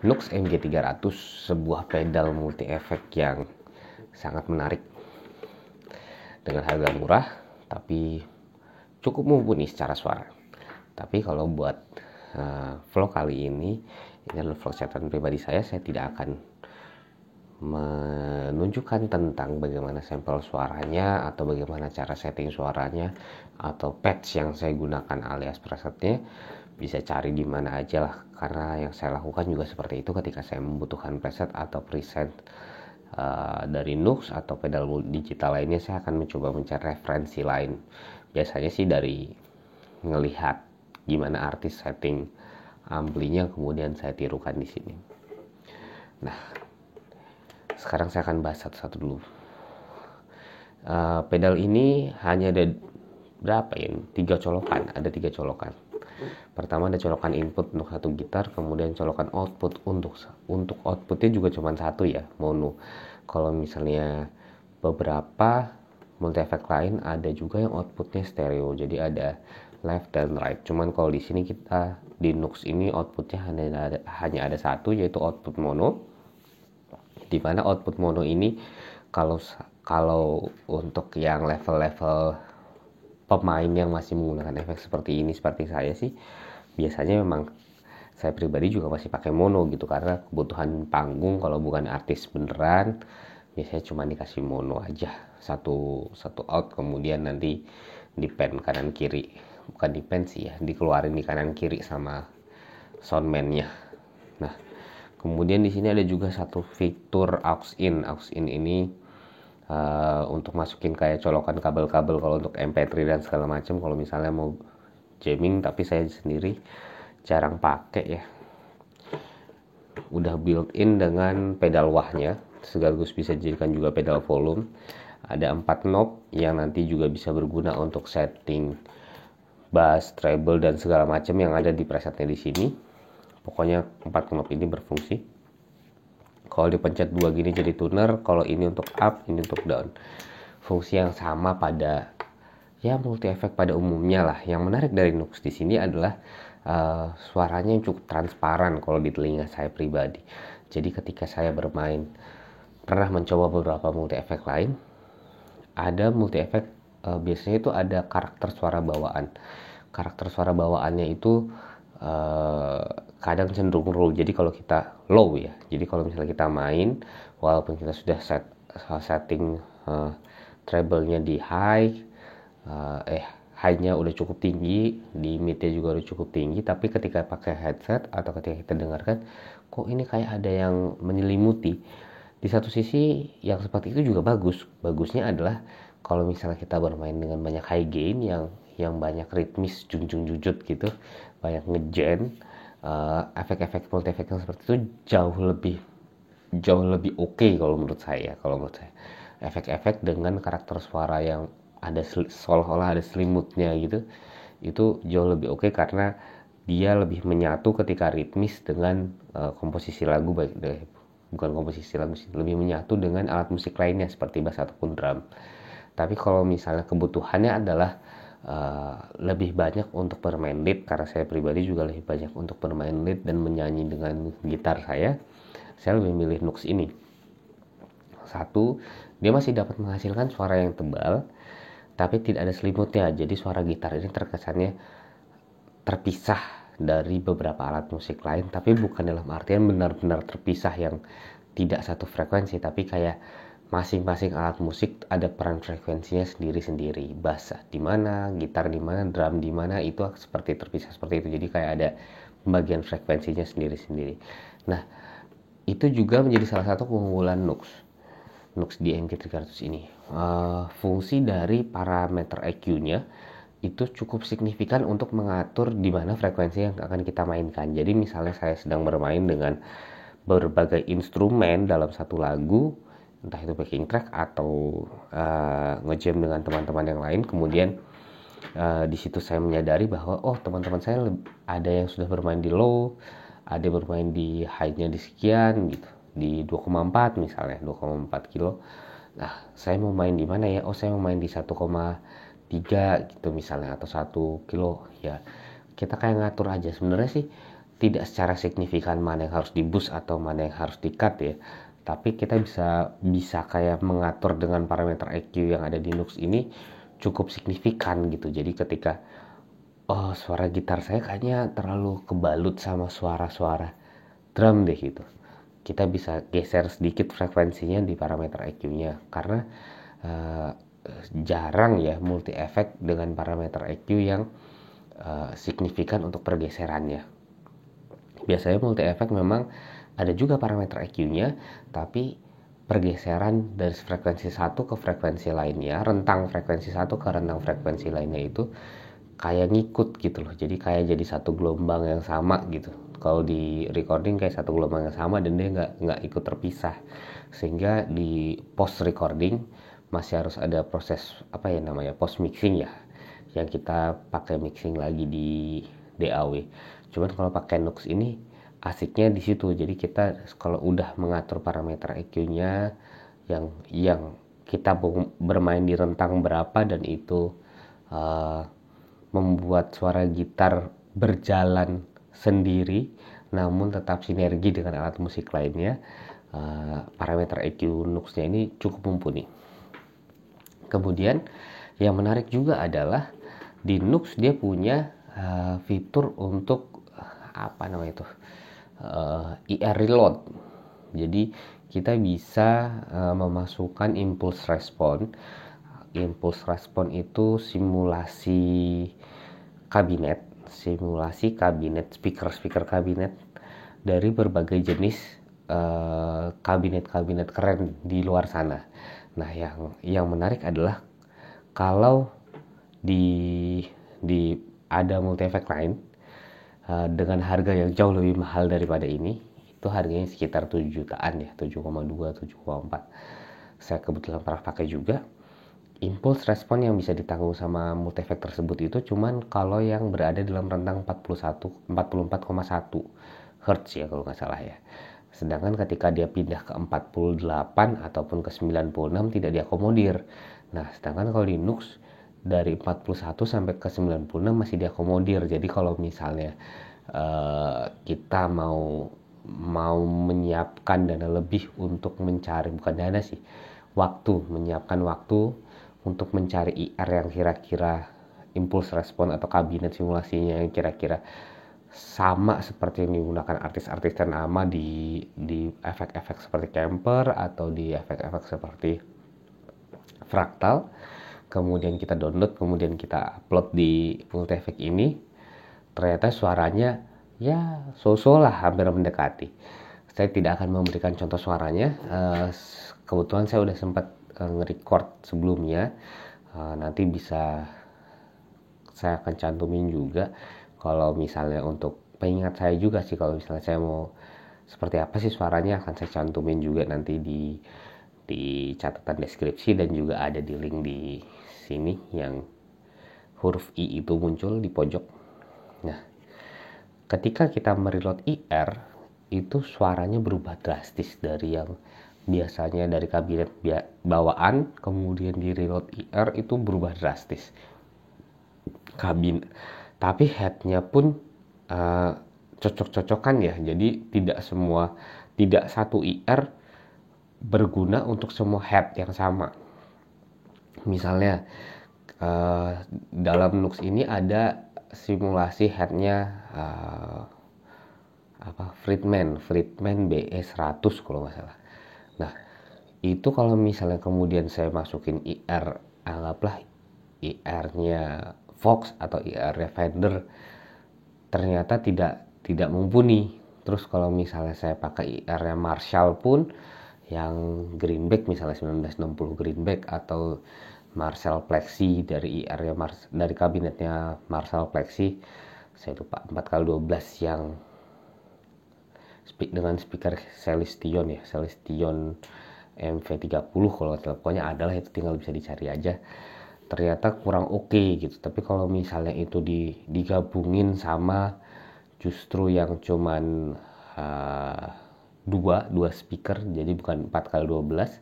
Nux MG300, sebuah pedal multi efek yang sangat menarik dengan harga murah tapi cukup mumpuni secara suara. Tapi kalau buat vlog kali ini adalah vlog catatan pribadi saya tidak akan menunjukkan tentang bagaimana sampel suaranya atau bagaimana cara setting suaranya atau patch yang saya gunakan alias presetnya. Bisa cari di mana aja lah, karena yang saya lakukan juga seperti itu ketika saya membutuhkan preset atau preset dari Nux atau pedal digital lainnya. Saya akan mencoba mencari referensi lain, biasanya sih dari ngelihat gimana artis setting amplinya, kemudian saya tirukan di sini. Nah, sekarang saya akan bahas satu-satu dulu. Pedal ini hanya ada berapa ya? 3 colokan, ada 3 colokan. Pertama ada colokan input untuk satu gitar, kemudian colokan output untuk outputnya juga cuma satu ya, mono. Kalau misalnya beberapa multi effect lain ada juga yang outputnya stereo, jadi ada left dan right. Cuman kalau di sini kita di Nux ini outputnya hanya ada satu, yaitu output mono. Di mana output mono ini kalau untuk yang level-level pemain yang masih menggunakan efek seperti ini, seperti saya sih, biasanya memang saya pribadi juga masih pakai mono gitu, karena kebutuhan panggung kalau bukan artis beneran biasanya cuma dikasih mono aja, satu out, kemudian nanti di pen kanan kiri, bukan di pen sih ya, dikeluarin di kanan kiri sama soundman-nya. Nah, kemudian di sini ada juga satu fitur aux in ini untuk masukin kayak colokan kabel-kabel kalau untuk MP3 dan segala macam, kalau misalnya mau jamming, tapi saya sendiri jarang pakai ya. Udah built in dengan pedal wah-nya, sekaligus bisa dijadikan juga pedal volume. Ada 4 knob yang nanti juga bisa berguna untuk setting bass, treble dan segala macam yang ada di presetnya di sini. Pokoknya 4 knob ini berfungsi. Kalau dipencet 2 gini jadi tuner, kalau ini untuk up, ini untuk down. Fungsi yang sama pada ya multi effect pada umumnya lah. Yang menarik dari Nux di sini adalah suaranya yang cukup transparan kalau di telinga saya pribadi. Jadi ketika saya bermain, pernah mencoba beberapa multi effect lain, ada multi effect biasanya itu ada karakter suara bawaan. Karakter suara bawaannya itu kadang cenderung low. Jadi kalau kita low ya, jadi kalau misalnya kita main, walaupun kita sudah setting treble-nya di high-nya udah cukup tinggi, di mid-nya juga udah cukup tinggi, tapi ketika pakai headset atau ketika kita dengarkan, kok ini kayak ada yang menyelimuti. Di satu sisi yang seperti itu juga bagusnya adalah kalau misalnya kita bermain dengan banyak high gain yang banyak ritmis junjung-jujut gitu, banyak ngejen, efek-efek multi effect yang seperti itu jauh lebih oke kalau menurut saya. Efek-efek dengan karakter suara yang ada seolah-olah ada selimutnya gitu, itu jauh lebih oke karena dia lebih menyatu ketika ritmis dengan komposisi lagu, bukan komposisi lagu sih, lebih menyatu dengan alat musik lainnya seperti bass ataupun drum. Tapi kalau misalnya kebutuhannya adalah lebih banyak untuk bermain lead, karena saya pribadi juga lebih banyak untuk bermain lead dan menyanyi dengan gitar saya lebih milih Nux ini. Satu, dia masih dapat menghasilkan suara yang tebal tapi tidak ada selimutnya, jadi suara gitar ini terkesannya terpisah dari beberapa alat musik lain, tapi bukan dalam artian benar-benar terpisah yang tidak satu frekuensi, tapi kayak masing-masing alat musik ada peran frekuensinya sendiri-sendiri. Bass di mana, gitar di mana, drum di mana, itu seperti terpisah seperti itu. Jadi kayak ada pembagian frekuensinya sendiri-sendiri. Nah, itu juga menjadi salah satu keunggulan Nux di MG300 ini. Fungsi dari parameter EQ-nya itu cukup signifikan untuk mengatur di mana frekuensi yang akan kita mainkan. Jadi misalnya saya sedang bermain dengan berbagai instrumen dalam satu lagu, entah itu backing track atau ngejam dengan teman-teman yang lain, kemudian di situ saya menyadari bahwa teman-teman saya ada yang sudah bermain di low, ada yang bermain di high-nya di sekian gitu, di 2,4 misalnya, 2,4 kilo. Nah, saya mau main di mana ya? Saya mau main di 1,3 gitu misalnya, atau 1 kilo. Ya, kita kayak ngatur aja. Sebenarnya sih tidak secara signifikan mana yang harus di boost atau mana yang harus di cut ya, tapi kita bisa kayak mengatur dengan parameter EQ yang ada di Nux ini cukup signifikan gitu. Jadi ketika suara gitar saya kayaknya terlalu kebalut sama suara-suara drum deh gitu, kita bisa geser sedikit frekuensinya di parameter EQ-nya, karena jarang ya multi efek dengan parameter EQ yang signifikan untuk pergeserannya. Biasanya multi efek memang ada juga parameter EQ-nya, tapi pergeseran dari frekuensi satu ke frekuensi lainnya, rentang frekuensi satu ke rentang frekuensi lainnya itu kayak ngikut gitu loh. Jadi kayak jadi satu gelombang yang sama gitu. Kalau di recording kayak satu gelombang yang sama dan dia nggak ikut terpisah. Sehingga di post recording masih harus ada proses post mixing ya, yang kita pakai mixing lagi di DAW. Cuman kalau pakai Nux ini asiknya di situ. Jadi kita kalau udah mengatur parameter EQ-nya yang kita bermain di rentang berapa, dan itu membuat suara gitar berjalan sendiri namun tetap sinergi dengan alat musik lainnya, parameter EQ Nux-nya ini cukup mumpuni. Kemudian yang menarik juga adalah di Nux dia punya fitur untuk IR reload. Jadi kita bisa memasukkan impulse response. Impulse response itu simulasi kabinet speaker kabinet dari berbagai jenis kabinet keren di luar sana. Nah, yang menarik adalah kalau di ada multi effect lain dengan harga yang jauh lebih mahal daripada ini, itu harganya sekitar 7 jutaan ya, 7,2, 7,4. Saya kebetulan pernah pakai juga. Impulse respon yang bisa ditanggung sama multi effect tersebut itu cuman kalau yang berada dalam rentang 44,1 Hz ya kalau nggak salah ya. Sedangkan ketika dia pindah ke 48 ataupun ke 96 tidak diakomodir. Nah, sedangkan kalau di Nux dari 41 sampai ke 96 masih diakomodir. Jadi kalau misalnya kita mau menyiapkan dana lebih untuk mencari, bukan dana sih, menyiapkan waktu untuk mencari IR yang kira-kira impulse respon atau kabinet simulasinya yang kira-kira sama seperti yang digunakan artis-artis ternama di efek-efek seperti Kemper atau di efek-efek seperti Fractal. Kemudian kita download, kemudian kita upload di multi effect ini. Ternyata suaranya ya so-so lah, hampir mendekati. Saya tidak akan memberikan contoh suaranya. Kebetulan saya udah sempat nge-record sebelumnya. Nanti bisa saya akan cantumin juga. Kalau misalnya untuk pengingat saya juga sih, kalau misalnya saya mau seperti apa sih suaranya, akan saya cantumin juga nanti di catatan deskripsi, dan juga ada di link di sini yang huruf I itu muncul di pojok. Nah, ketika kita mereload IR itu suaranya berubah drastis dari yang biasanya dari kabinet bawaan, kemudian di reload IR itu berubah drastis. Tapi headnya pun cocok-cocokan ya. Jadi tidak satu IR berguna untuk semua head yang sama. Misalnya dalam Nux ini ada simulasi headnya Friedman BE100 kalau nggak salah. Nah, itu kalau misalnya kemudian saya masukin IR, anggaplah IR-nya Vox atau IR-nya Fender, ternyata tidak mumpuni. Terus kalau misalnya saya pakai IR-nya Marshall pun, yang Greenback misalnya 1960 Greenback atau Marshall Plexi dari IR-nya dari kabinetnya Marshall Plexi, saya lupa 4x12 yang dengan speaker Celestion ya, Celestion MV30 kalau teleponnya adalah, itu tinggal bisa dicari aja. Ternyata kurang oke gitu. Tapi kalau misalnya itu digabungin sama justru yang cuman dua speaker, jadi bukan 4x12,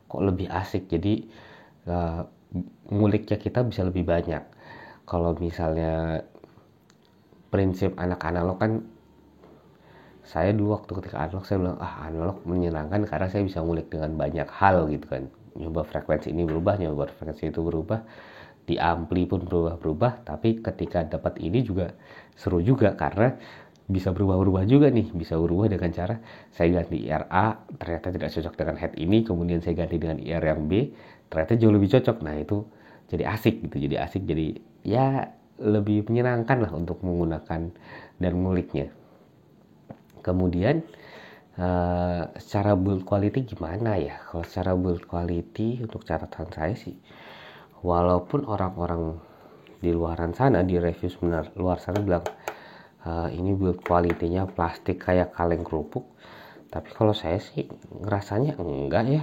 kok lebih asik. Jadi nguliknya kita bisa lebih banyak. Kalau misalnya prinsip anak analog kan Saya dulu waktu ketika analog saya bilang analog menyenangkan karena saya bisa ngulik dengan banyak hal gitu kan, nyoba frekuensi ini berubah, nyoba frekuensi itu berubah, di ampli pun berubah-berubah. Tapi ketika dapat ini juga seru juga karena bisa berubah-ubah juga nih, bisa berubah dengan cara saya ganti IR A ternyata tidak cocok dengan head ini, kemudian saya ganti dengan IR yang B ternyata jauh lebih cocok. Nah itu jadi asik gitu, jadi ya lebih menyenangkan lah untuk menggunakan dan nguliknya. Kemudian secara build quality gimana ya? Kalau secara build quality untuk catatan saya sih, walaupun orang-orang di luaran sana, di review luar sana bilang ini build quality-nya plastik kayak kaleng kerupuk, tapi kalau saya sih ngerasanya enggak ya.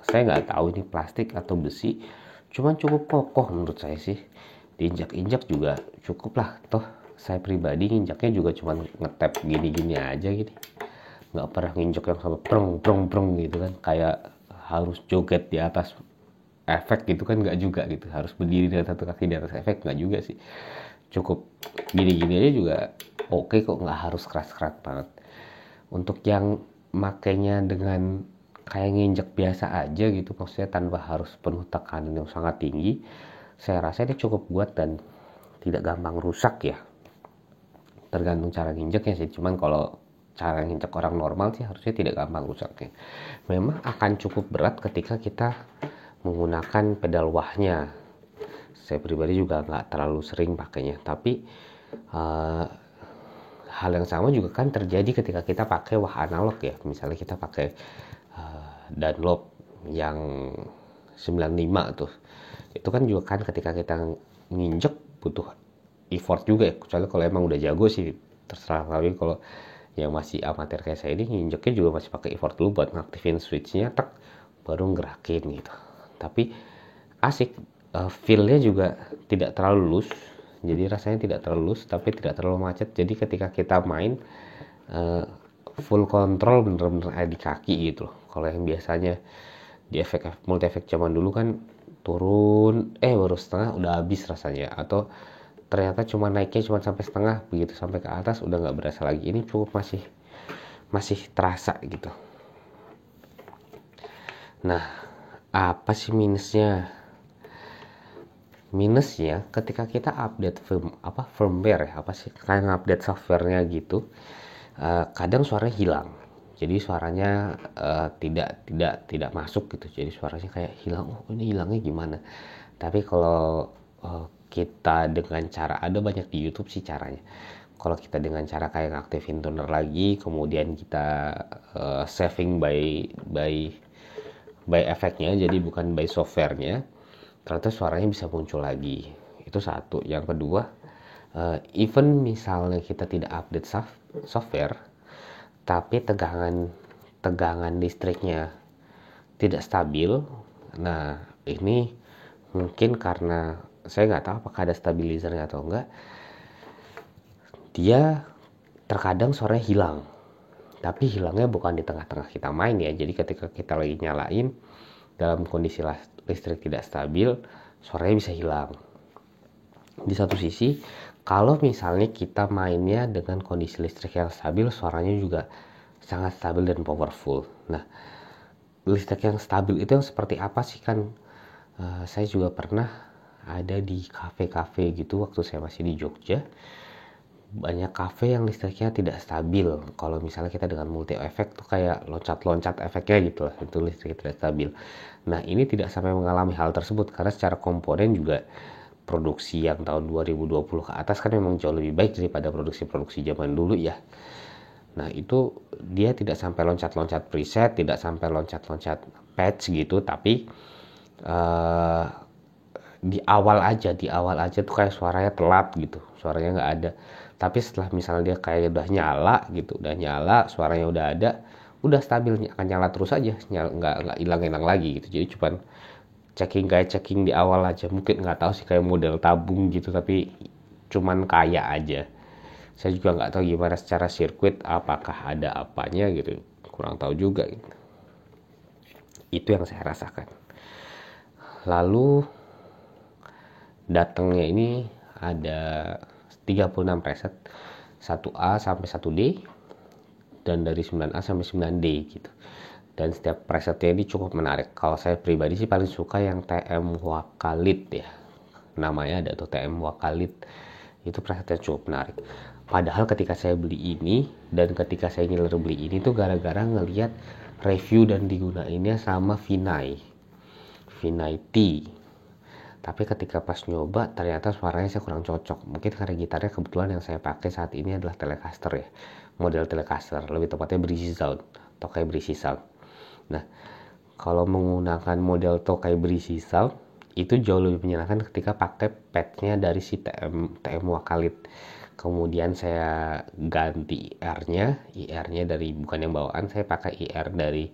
Saya nggak tahu ini plastik atau besi, cuman cukup kokoh menurut saya sih. Diinjak-injak juga cukup lah, toh saya pribadi nginjaknya juga cuman ngetap gini-gini aja gitu, nggak pernah nginjek yang sampai prong gitu kan, kayak harus joget di atas efek gitu kan, nggak juga gitu, harus berdiri dengan satu kaki di atas efek, nggak juga sih. Cukup gini-gini aja juga oke kok, nggak harus keras-keras banget. Untuk yang makainya dengan kayak nginjek biasa aja gitu, maksudnya tanpa harus penuh tekanan yang sangat tinggi, saya rasa ini cukup kuat dan tidak gampang rusak ya. Tergantung cara nginjeknya sih, cuman kalau cara nginjek orang normal sih harusnya tidak gampang rusaknya. Memang akan cukup berat ketika kita menggunakan pedal wahnya. Saya pribadi juga nggak terlalu sering pakainya, tapi hal yang sama juga kan terjadi ketika kita pakai wah analog ya. Misalnya kita pakai Dunlop yang 95 tuh, itu kan juga kan ketika kita nginjek butuh effort juga ya, kecuali kalau emang udah jago sih terserah. Tapi kalau yang masih amatir kayak saya ini, nginjeknya juga masih pakai effort dulu buat ngaktifin switchnya, tek baru gerakin gitu. Tapi asik, feel-nya juga tidak terlalu loose, jadi rasanya tidak terlalu loose tapi tidak terlalu macet. Jadi ketika kita main full control, bener-bener ada di kaki gitu loh. Kalau yang biasanya di efek multi efek zaman dulu kan turun baru setengah udah habis rasanya, atau ternyata cuma naiknya cuma sampai setengah, begitu sampai ke atas udah nggak berasa lagi. Ini cukup masih terasa gitu. Nah, apa sih minusnya? Minusnya ketika kita update firmware ya, apa sih kayak update softwarenya gitu, kadang suaranya hilang. Jadi suaranya tidak masuk gitu. Jadi suaranya kayak hilang. Oh, ini hilangnya gimana? Tapi kalau kita dengan cara, ada banyak di YouTube sih caranya. Kalau kita dengan cara kayak ngaktifin tuner lagi, kemudian kita saving by efeknya, jadi bukan by softwarenya, ternyata suaranya bisa muncul lagi. Itu satu. Yang kedua, even misalnya kita tidak update software, tapi tegangan listriknya tidak stabil. Nah, ini mungkin karena saya nggak tahu apakah ada stabilizernya atau enggak, dia terkadang suaranya hilang. Tapi hilangnya bukan di tengah-tengah kita main ya. Jadi ketika kita lagi nyalain dalam kondisi listrik tidak stabil, suaranya bisa hilang. Di satu sisi, kalau misalnya kita mainnya dengan kondisi listrik yang stabil, suaranya juga sangat stabil dan powerful. Nah, listrik yang stabil itu yang seperti apa sih kan? Saya juga pernah ada di kafe-kafe gitu waktu saya masih di Jogja. Banyak kafe yang listriknya tidak stabil. Kalau misalnya kita dengan multi efek tuh kayak loncat-loncat efeknya gitu lah, itu listrik tidak stabil. Nah, ini tidak sampai mengalami hal tersebut karena secara komponen juga produksi yang tahun 2020 ke atas kan memang jauh lebih baik daripada produksi zaman dulu ya. Nah, itu dia tidak sampai loncat-loncat preset, tidak sampai loncat-loncat patch gitu, tapi di awal aja tuh kayak suaranya telat gitu, suaranya nggak ada. Tapi setelah misalnya dia kayak udah nyala, suaranya udah ada, udah stabil, akan nyala terus aja, nggak hilang lagi gitu. Jadi cuman checking di awal aja, mungkin nggak tahu sih kayak model tabung gitu, tapi cuman kayak aja. Saya juga nggak tahu gimana secara sirkuit, apakah ada apanya gitu, kurang tahu juga gitu. Itu yang saya rasakan. Lalu datangnya ini ada 36 preset, 1A sampai 1D. dan dari 9A sampai 9D gitu. Dan setiap presetnya ini cukup menarik. Kalau saya pribadi sih paling suka yang TM Wakalit ya. Namanya ada tuh TM Wakalit. Itu presetnya cukup menarik. Padahal ketika saya beli ini dan ketika saya ngiler beli ini tuh gara-gara ngelihat review dan digunainnya sama Vinay T. Tapi ketika pas nyoba ternyata suaranya saya kurang cocok. Mungkin karena gitarnya kebetulan yang saya pakai saat ini adalah Telecaster ya. Model Telecaster, lebih tepatnya Breezy Sound, Tokai Breezy Sound. Nah, kalau menggunakan model Tokai Breezy Sound itu jauh lebih menyenangkan ketika pakai padnya dari si TM Wakalit. Kemudian saya ganti IR-nya dari bukan yang bawaan, saya pakai IR dari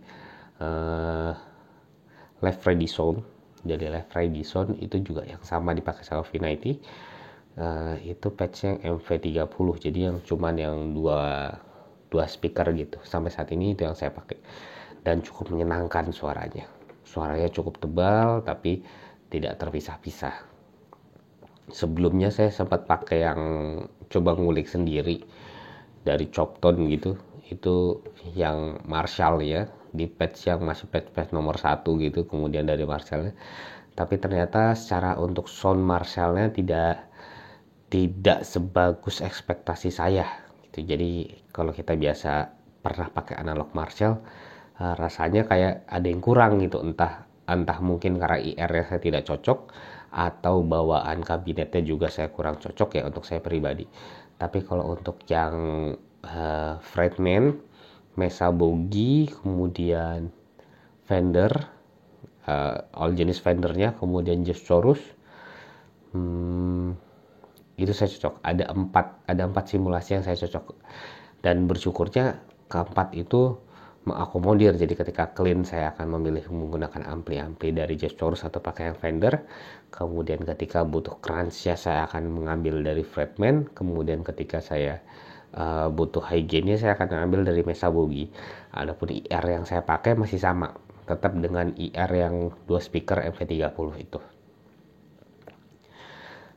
Left Ready Sound. Jadi Left Ready Sound itu juga yang sama dipakai sama V90. Itu patch yang MV30, jadi yang cuman yang dua speaker gitu. Sampai saat ini itu yang saya pakai dan cukup menyenangkan suaranya cukup tebal tapi tidak terpisah-pisah. Sebelumnya saya sempat pakai yang coba ngulik sendiri dari Chopton gitu, itu yang Marshall ya, di patch yang masih patch nomor 1 gitu, kemudian dari Marshallnya, tapi ternyata secara untuk sound Marshallnya tidak sebagus ekspektasi saya gitu. Jadi kalau kita biasa pernah pakai analog Marshall, rasanya kayak ada yang kurang gitu, entah mungkin karena IR-nya saya tidak cocok atau bawaan kabinetnya juga saya kurang cocok ya untuk saya pribadi. Tapi kalau untuk yang Fredman, Mesa Boogie, kemudian Fender, all jenis Fendernya, kemudian Jeff Chorus, itu saya cocok. Ada empat simulasi yang saya cocok, dan bersyukurnya keempat itu mengakomodir. Jadi ketika clean saya akan memilih menggunakan ampli dari Jeff Chorus atau pakai yang Fender. Kemudian ketika butuh crunch ya saya akan mengambil dari Fredman. Kemudian ketika saya butuh high gainnya saya akan ambil dari Mesa Boogie. Adapun IR yang saya pakai masih sama, tetap dengan IR yang 2 speaker MV30 itu.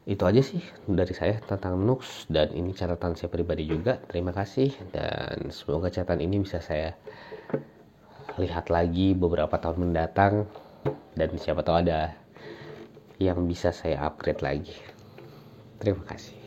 Itu aja sih dari saya tentang Nux, dan ini catatan saya pribadi juga. Terima kasih, dan semoga catatan ini bisa saya lihat lagi beberapa tahun mendatang, dan siapa tahu ada yang bisa saya upgrade lagi. Terima kasih.